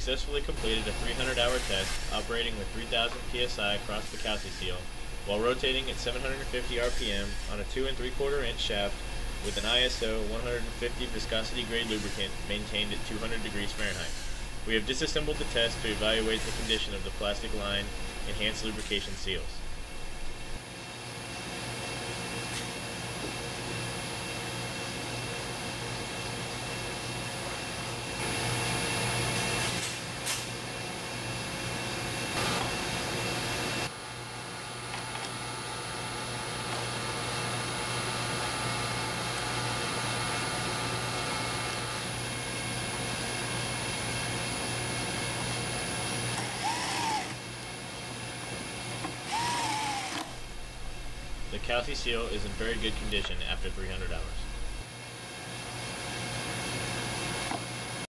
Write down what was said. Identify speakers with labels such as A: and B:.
A: successfully completed a 300-hour test operating with 3,000 psi across the Kalsi seal while rotating at 750 RPM on a 2 3/4 inch shaft with an ISO 150 viscosity grade lubricant maintained at 200 degrees Fahrenheit. We have disassembled the test to evaluate the condition of the plastic line enhanced lubrication seals. The Kalsi seal is in very good condition after 300 hours.